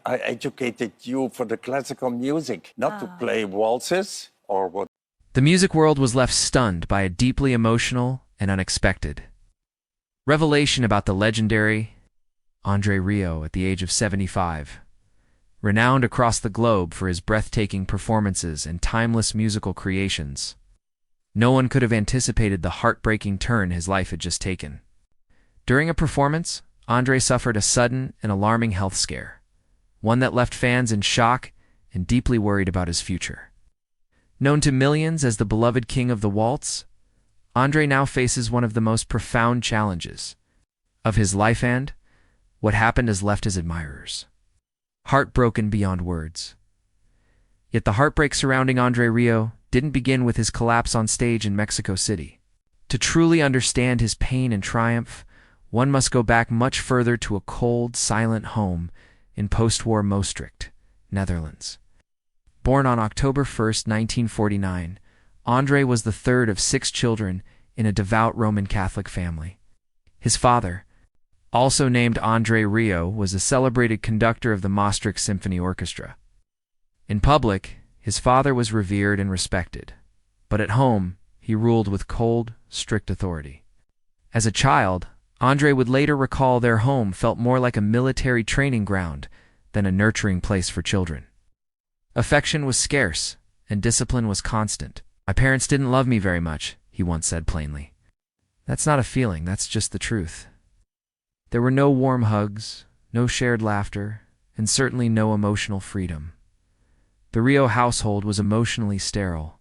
I educated you for the classical music, not to play waltzes or what. The music world was left stunned by a deeply emotional and unexpected revelation about the legendary André Rieu at the age of 75. Renowned across the globe for his breathtaking performances and timeless musical creations, no one could have anticipated the heartbreaking turn his life had just taken. During a performance, André suffered a sudden and alarming health scare, one that left fans in shock and deeply worried about his future. Known to millions as the beloved king of the waltz, André now faces one of the most profound challenges of his life, and what happened has left his admirers heartbroken beyond words. Yet the heartbreak surrounding André Rieu didn't begin with his collapse on stage in Mexico City. To truly understand his pain and triumph, one must go back much further to a cold, silent home in post-war Maastricht, Netherlands. Born on October 1st, 1949, André was the third of 6 children in a devout Roman Catholic family. His father, also named André Rieu, was a celebrated conductor of the Maastricht Symphony Orchestra. In public, his father was revered and respected, but at home, he ruled with cold, strict authority. As a child, André would later recall their home felt more like a military training ground than a nurturing place for children. Affection was scarce, and discipline was constant. "My parents didn't love me very much," he once said plainly. "That's not a feeling, that's just the truth." There were no warm hugs, no shared laughter, and certainly no emotional freedom. The Rieu household was emotionally sterile.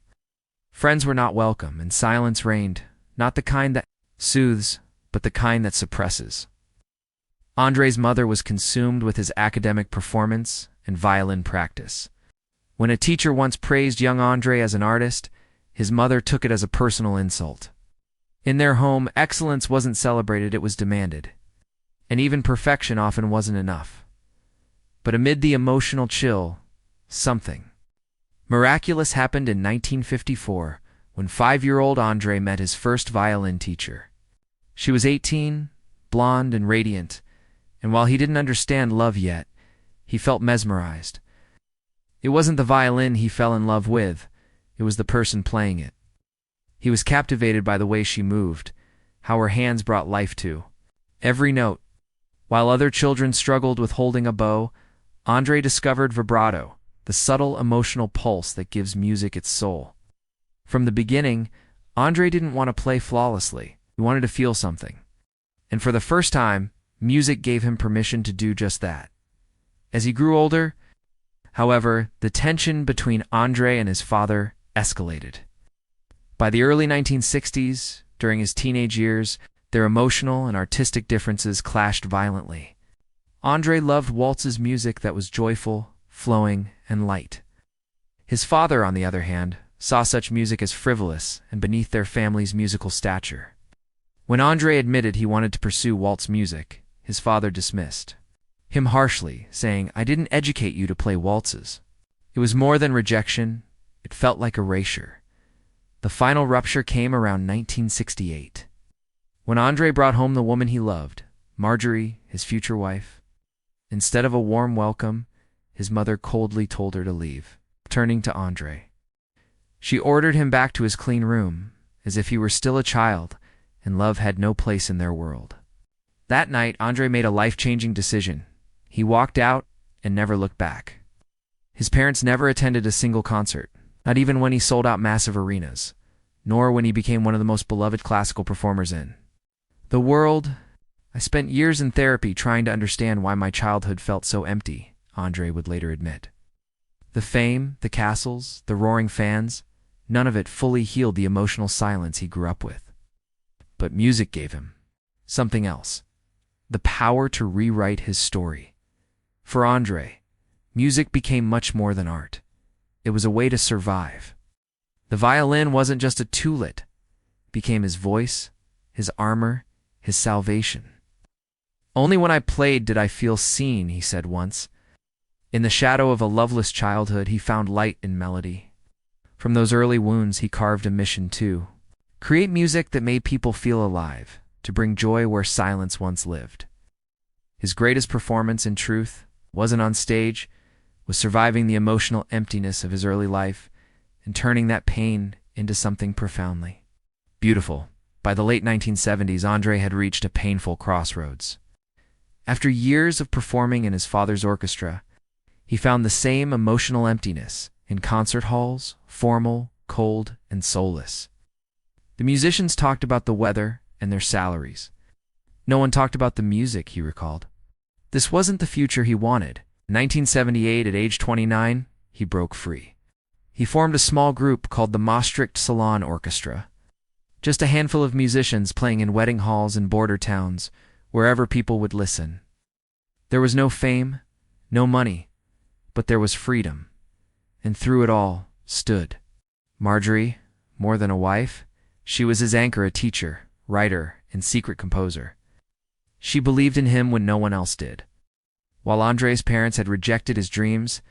Friends were not welcome, and silence reigned, not the kind that soothes, but the kind that suppresses. André's mother was consumed with his academic performance and violin practice. When a teacher once praised young André as an artist, his mother took it as a personal insult. In their home, excellence wasn't celebrated, it was demanded. And even perfection often wasn't enough. But amid the emotional chill, something miraculous happened in 1954 when 5-year-old André met his first violin teacher. She was 18, blonde and radiant, and while he didn't understand love yet, he felt mesmerized. It wasn't the violin he fell in love with, it was the person playing it. He was captivated by the way she moved, how her hands brought life to every note. While other children struggled with holding a bow, André discovered vibrato, the subtle emotional pulse that gives music its soul. From the beginning, André didn't want to play flawlessly. He wanted to feel something. And for the first time, music gave him permission to do just that. As he grew older, however, the tension between André and his father escalated. By the early 1960s, during his teenage years, their emotional and artistic differences clashed violently. André loved Waltz's music that was joyful, flowing, and light. His father, on the other hand, saw such music as frivolous and beneath their family's musical stature. When André admitted he wanted to pursue waltz music, his father dismissed him harshly, saying, "I didn't educate you to play waltzes." It was more than rejection, it felt like erasure. The final rupture came around 1968. When André brought home the woman he loved, Marjorie, his future wife. Instead of a warm welcome, his mother coldly told her to leave, turning to André. She ordered him back to his clean room, as if he were still a child, and love had no place in their world. That night, André made a life-changing decision. He walked out and never looked back. His parents never attended a single concert, not even when he sold out massive arenas, nor when he became one of the most beloved classical performers in the world. "I spent years in therapy trying to understand why my childhood felt so empty," André would later admit. The fame, the castles, the roaring fans, none of it fully healed the emotional silence he grew up with. But music gave him something else, the power to rewrite his story. For André, music became much more than art. It was a way to survive. The violin wasn't just a toolet, it became his voice, his armor, his salvation. "Only when I played did I feel seen," he said once. In the shadow of a loveless childhood, he found light in melody. From those early wounds, he carved a mission to create music that made people feel alive, to bring joy where silence once lived. His greatest performance, in truth, wasn't on stage, was surviving the emotional emptiness of his early life and turning that pain into something profoundly beautiful. By the late 1970s, André had reached a painful crossroads. After years of performing in his father's orchestra, he found the same emotional emptiness in concert halls, formal, cold, and soulless. The musicians talked about the weather and their salaries. No one talked about the music, he recalled. This wasn't the future he wanted. In 1978, at age 29, he broke free. He formed a small group called the Maastricht Salon Orchestra. Just a handful of musicians playing in wedding halls and border towns, wherever people would listen. There was no fame, no money, but there was freedom. And through it all stood Marjorie, more than a wife. She was his anchor, a teacher, writer, and secret composer. She believed in him when no one else did. While André's parents had rejected his dreams,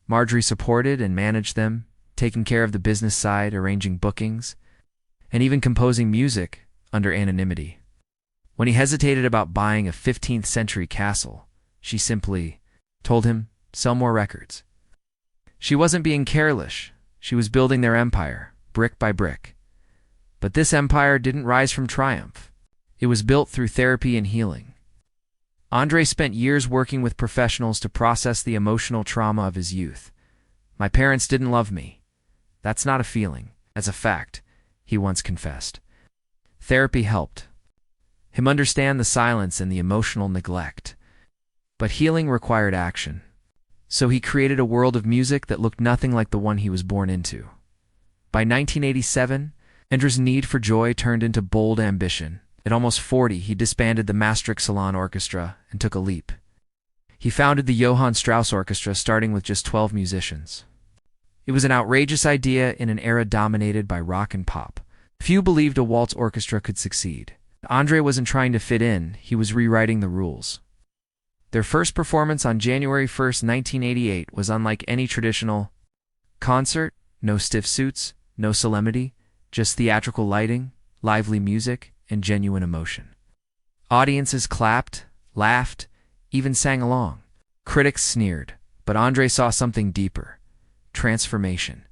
Marjorie supported and managed them, taking care of the business side, arranging bookings, and even composing music under anonymity. When he hesitated about buying a 15th century castle, she simply told him, "Sell more records." She wasn't being careless. She was building their empire, brick by brick. But this empire didn't rise from triumph. It was built through therapy and healing. André spent years working with professionals to process the emotional trauma of his youth. "My parents didn't love me. That's not a feeling. As a fact," he once confessed. Therapy helped him understand the silence and the emotional neglect. But healing required action. So he created a world of music that looked nothing like the one he was born into. By 1987, André's need for joy turned into bold ambition. At almost 40, he disbanded the Maastricht Salon Orchestra and took a leap. He founded the Johann Strauss Orchestra, starting with just 12 musicians. It was an outrageous idea in an era dominated by rock and pop. Few believed a waltz orchestra could succeed. André wasn't trying to fit in, he was rewriting the rules. Their first performance on January 1st, 1988 was unlike any traditional concert. No stiff suits, no solemnity, just theatrical lighting, lively music, and genuine emotion. Audiences clapped, laughed, even sang along. Critics sneered, but André saw something deeper. Transformation.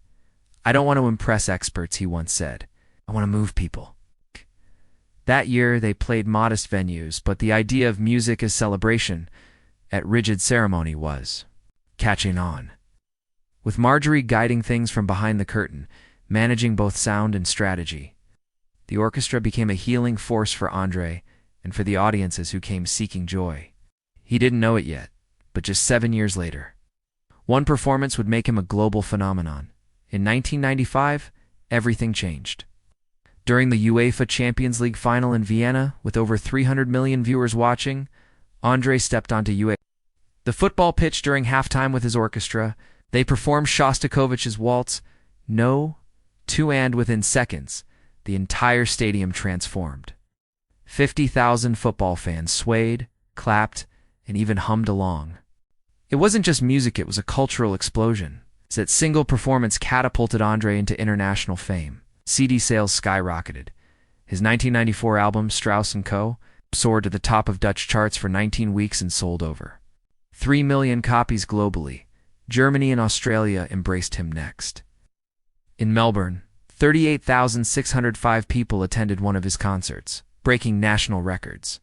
"I don't want to impress experts," he once said. "I want to move people." That year, they played modest venues, but the idea of music as celebration at rigid ceremony was catching on. With Marjorie guiding things from behind the curtain, managing both sound and strategy, the orchestra became a healing force for André and for the audiences who came seeking joy. He didn't know it yet, but just 7 years later, one performance would make him a global phenomenon. In 1995, everything changed. During the UEFA Champions League final in Vienna, with over 300 million viewers watching, André stepped onto the football pitch during halftime with his orchestra. They performed Shostakovich's Waltz, No, 2, and within seconds, the entire stadium transformed. 50,000 football fans swayed, clapped, and even hummed along. It wasn't just music, it was a cultural explosion. That single performance catapulted André into international fame. CD sales skyrocketed. His 1994 album, Strauss & Co., soared to the top of Dutch charts for 19 weeks and sold over 3 million copies globally. Germany and Australia embraced him next. In Melbourne, 38,605 people attended one of his concerts, breaking national records.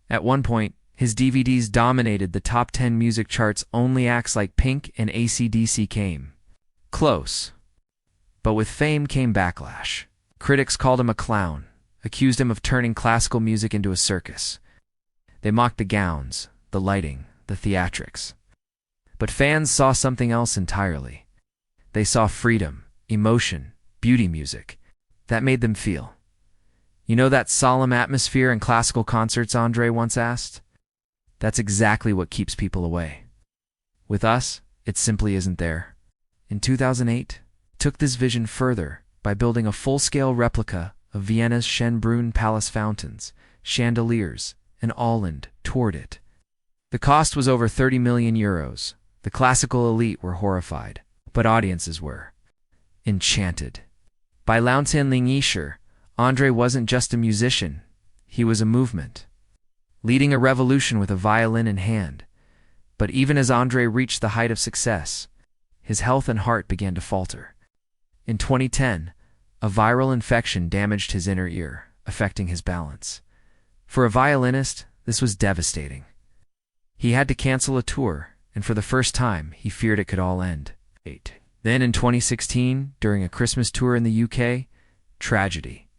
At one point, his DVDs dominated the top 10 music charts. Only acts like Pink and AC/DC came close. But with fame came backlash. Critics called him a clown, accused him of turning classical music into a circus. They mocked the gowns, the lighting, the theatrics. But fans saw something else entirely. They saw freedom, emotion, beauty music. That made them feel. "You know that solemn atmosphere in classical concerts?" André once asked. "That's exactly what keeps people away. With us, it simply isn't there." In 2008, took this vision further by building a full-scale replica of Vienna's Schönbrunn Palace fountains, chandeliers, and Holland toured it. The cost was over 30 million euros. The classical elite were horrified, but audiences were enchanted. By Launenlinger, André wasn't just a musician, he was a movement, leading a revolution with a violin in hand. But even as André reached the height of success, his health and heart began to falter. In 2010, a viral infection damaged his inner ear, affecting his balance. For a violinist, this was devastating. He had to cancel a tour, and for the first time, he feared it could all end. Then in 2016, during a Christmas tour in the UK, tragedy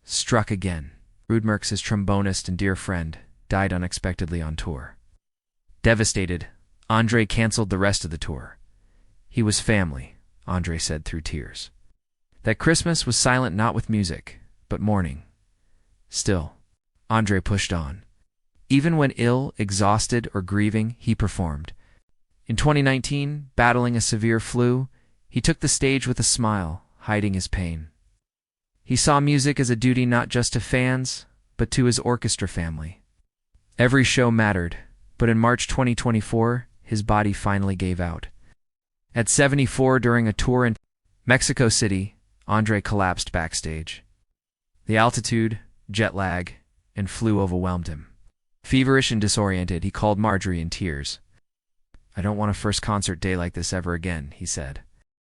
struck again. Rudmerks, his trombonist and dear friend, died unexpectedly on tour. Devastated, André canceled the rest of the tour. He was family, André said through tears. That Christmas was silent not with music, but mourning. Still, André pushed on. Even when ill, exhausted, or grieving, he performed. In 2019, battling a severe flu, he took the stage with a smile, hiding his pain. He saw music as a duty not just to fans, but to his orchestra family. Every show mattered, but in March 2024, his body finally gave out. At 74, during a tour in Mexico City, André collapsed backstage. The altitude, jet lag, and flu overwhelmed him. Feverish and disoriented, he called Marjorie in tears. "I don't want a first concert day like this ever again," he said.